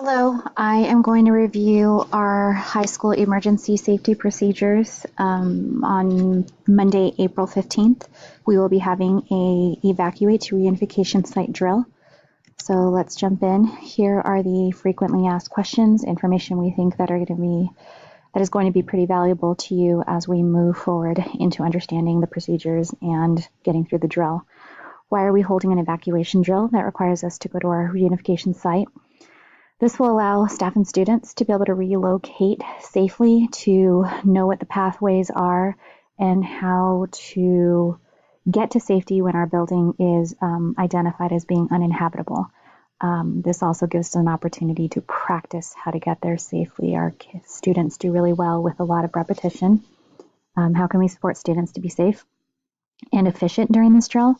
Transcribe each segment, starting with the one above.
Hello, I am going to review our high school emergency safety procedures on Monday, April 15th. We will be having a evacuate to reunification site drill. So let's jump in. Here are the frequently asked questions, information we think that is going to be pretty valuable to you as we move forward into understanding the procedures and getting through the drill. Why are we holding an evacuation drill that requires us to go to our reunification site? This will allow staff and students to be able to relocate safely, to know what the pathways are and how to get to safety when our building is identified as being uninhabitable. This also gives us an opportunity to practice how to get there safely. Our students do really well with a lot of repetition. How can we support students to be safe and efficient during this drill?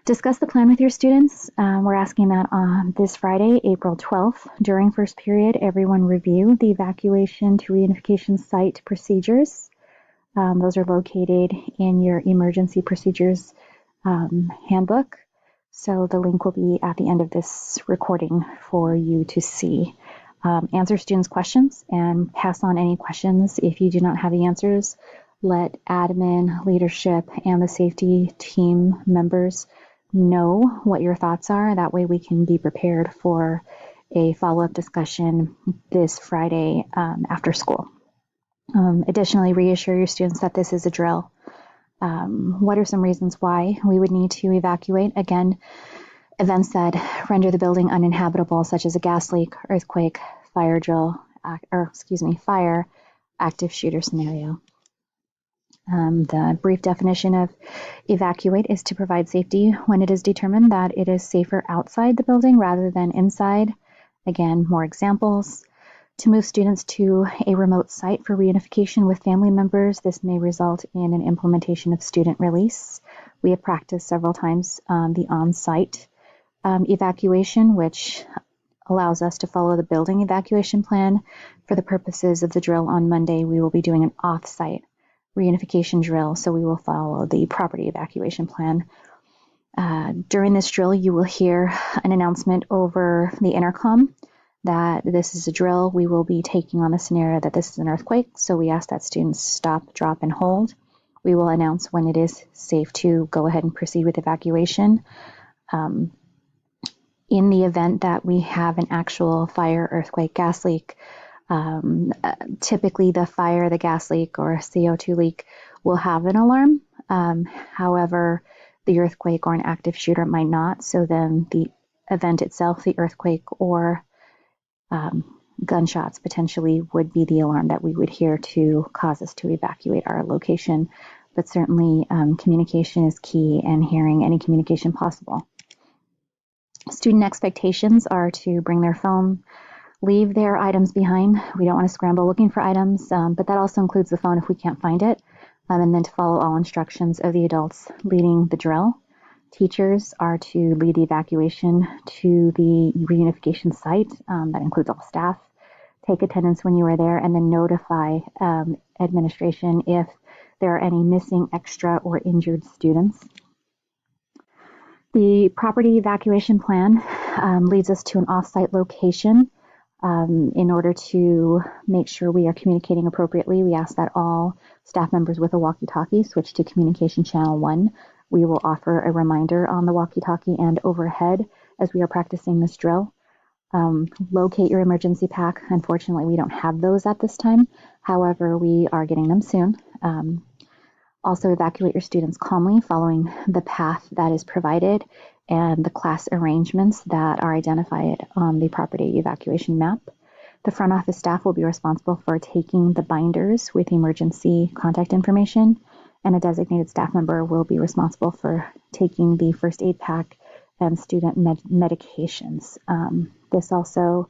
Discuss the plan with your students. We're asking that on this Friday, April 12th. During first period, everyone review the evacuation to reunification site procedures. Those are located in your emergency procedures handbook. So the link will be at the end of this recording for you to see. Answer students' questions and pass on any questions. If you do not have the answers, let admin, leadership, and the safety team members know what your thoughts are. That way we can be prepared for a follow-up discussion this Friday after school. Additionally, reassure your students that this is a drill. What are some reasons why we would need to evacuate? Again, events that render the building uninhabitable, such as a gas leak, earthquake, fire, active shooter scenario. The brief definition of evacuate is to provide safety when it is determined that it is safer outside the building rather than inside. Again, more examples. To move students to a remote site for reunification with family members, this may result in an implementation of student release. We have practiced several times the on-site evacuation, which allows us to follow the building evacuation plan. For the purposes of the drill on Monday, we will be doing an off-site reunification drill, so we will follow the property evacuation plan. During this drill, you will hear an announcement over the intercom that this is a drill. We will be taking on the scenario that this is an earthquake, so we ask that students stop, drop, and hold. We will announce when it is safe to go ahead and proceed with evacuation. In the event that we have an actual fire, earthquake, gas leak, typically the fire, the gas leak, or CO2 leak will have an alarm. However, the earthquake or an active shooter might not. So then the event itself, the earthquake or gunshots potentially would be the alarm that we would hear to cause us to evacuate our location. But certainly communication is key, and hearing any communication possible. Student expectations are to bring their phone, leave their items behind. We don't want to scramble looking for items, but that also includes the phone if we can't find it, and then to follow all instructions of the adults leading the drill. Teachers are to lead the evacuation to the reunification site. That includes all staff. Take attendance when you are there, and then notify administration if there are any missing, extra, or injured students. The property evacuation plan leads us to an off-site location. In order to make sure we are communicating appropriately, we ask that all staff members with a walkie-talkie switch to communication channel 1. We will offer a reminder on the walkie-talkie and overhead as we are practicing this drill. Locate your emergency pack. Unfortunately, we don't have those at this time. However, we are getting them soon. Also, evacuate your students calmly, following the path that is provided and the class arrangements that are identified on the property evacuation map. The front office staff will be responsible for taking the binders with emergency contact information, and a designated staff member will be responsible for taking the first aid pack and student medications. This also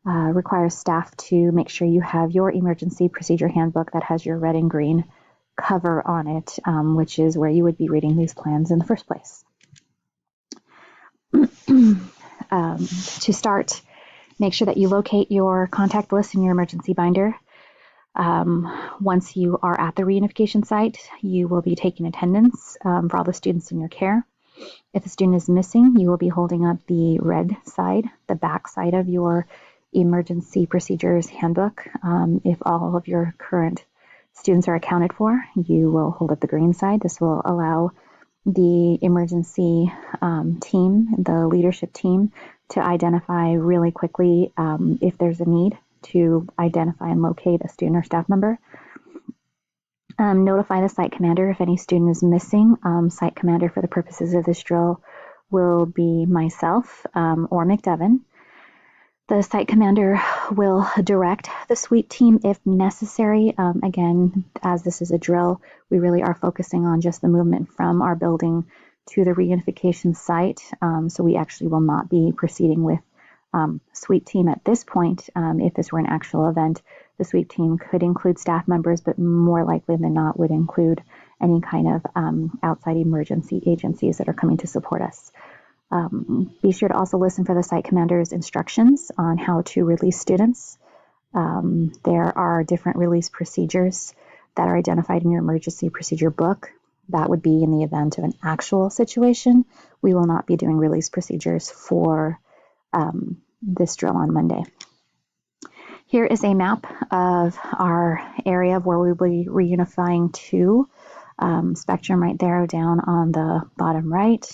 requires staff to make sure you have your emergency procedure handbook that has your red and green cover on it, which is where you would be reading these plans in the first place. To start, make sure that you locate your contact list in your emergency binder. Once you are at the reunification site, you will be taking attendance for all the students in your care. If a student is missing, you will be holding up the red side, the back side of your Emergency Procedures Handbook. If all of your current students are accounted for, you will hold up the green side. This will allow the emergency team, the leadership team, to identify really quickly if there's a need to identify and locate a student or staff member. Notify the site commander if any student is missing. Site commander for the purposes of this drill will be myself or McDevitt. The site commander will direct the sweep team if necessary. Again, as this is a drill, we really are focusing on just the movement from our building to the reunification site. So we actually will not be proceeding with sweep team at this point. If this were an actual event, the sweep team could include staff members, but more likely than not would include any kind of outside emergency agencies that are coming to support us. Be sure to also listen for the site commander's instructions on how to release students. There are different release procedures that are identified in your emergency procedure book. That would be in the event of an actual situation. We will not be doing release procedures for this drill on Monday. Here is a map of our area of where we will be reunifying to. Spectrum right there down on the bottom right.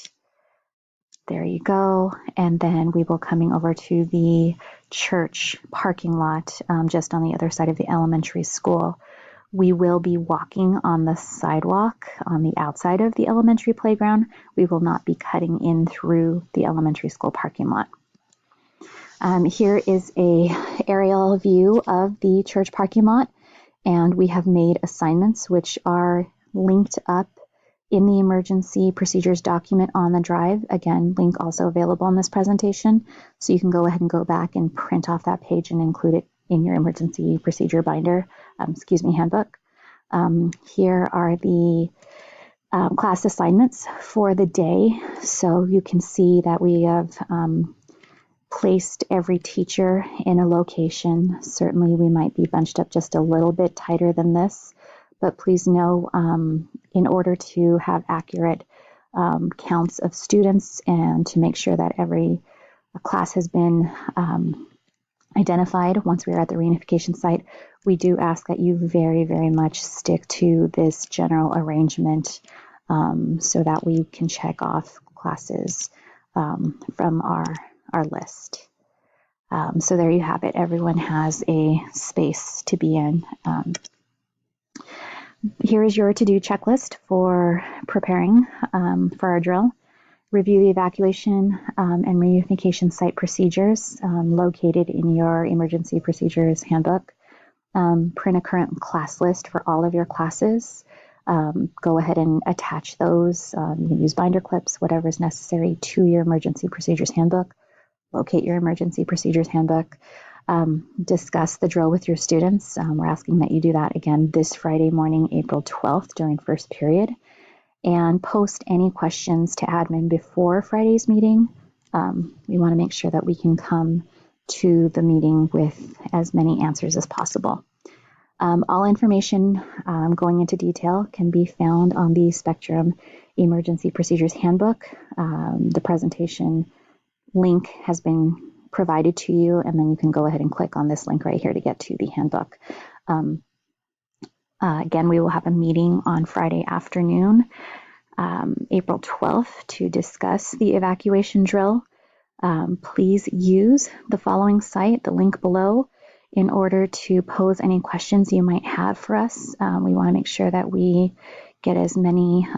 There you go. And then we will coming over to the church parking lot just on the other side of the elementary school. We will be walking on the sidewalk on the outside of the elementary playground. We will not be cutting in through the elementary school parking lot. Here is a aerial view of the church parking lot, and we have made assignments which are linked up in the emergency procedures document on the drive. Again, link also available in this presentation, so you can go ahead and go back and print off that page and include it in your emergency procedure binder, handbook. Here are the class assignments for the day. So you can see that we have placed every teacher in a location. Certainly we might be bunched up just a little bit tighter than this, but please know in order to have accurate counts of students and to make sure that every class has been identified once we are at the reunification site, we do ask that you very, very much stick to this general arrangement so that we can check off classes from our list. So there you have it. Everyone has a space to be in. Here is your to-do checklist for preparing for our drill. Review the evacuation and reunification site procedures located in your emergency procedures handbook. Print a current class list for all of your classes. Go ahead and attach those. You can use binder clips, whatever is necessary, to your emergency procedures handbook. Locate your emergency procedures handbook. Discuss the drill with your students. We're asking that you do that again this Friday morning, April 12th during first period. And post any questions to admin before Friday's meeting. We want to make sure that we can come to the meeting with as many answers as possible. All information going into detail can be found on the Spectrum Emergency Procedures Handbook. The presentation link has been provided to you, and then you can go ahead and click on this link right here to get to the handbook. Again, we will have a meeting on Friday afternoon, April 12th, to discuss the evacuation drill. Please use the following site, the link below, in order to pose any questions you might have for us. We want to make sure that we get as many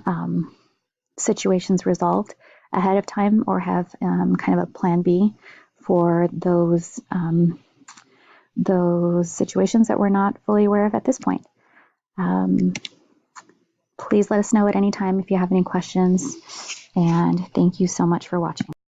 situations resolved ahead of time or have kind of a plan B for those situations that we're not fully aware of at this point. Please let us know at any time if you have any questions, and thank you so much for watching.